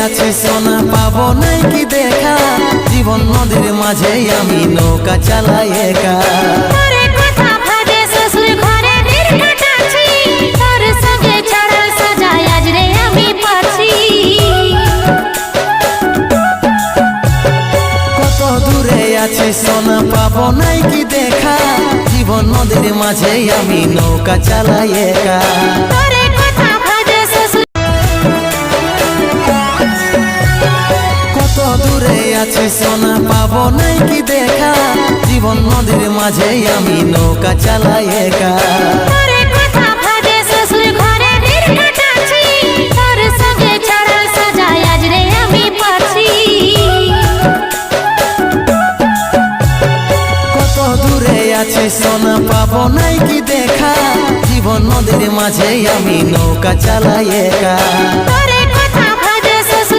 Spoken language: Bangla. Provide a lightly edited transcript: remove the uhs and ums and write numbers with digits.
আছি সোনা পাবো নাই কি দেখা, জীবন নদীর মাঝে আমি নৌকা চালাই একা। কত দূরে আছি সোনা পাবো নাই কি দেখা, জীবন নদীর মাঝে আমি নৌকা চালাই একা। কত দূরে আছি সোনা পাবো নাই কি দেখা, জীবন নদীর মাঝে আমি নৌকা চালাই একা। কত দূরে আছি সোনা পাবো নাই কি দেখা, জীবন নদীর মাঝে আমি নৌকা চালাই একা।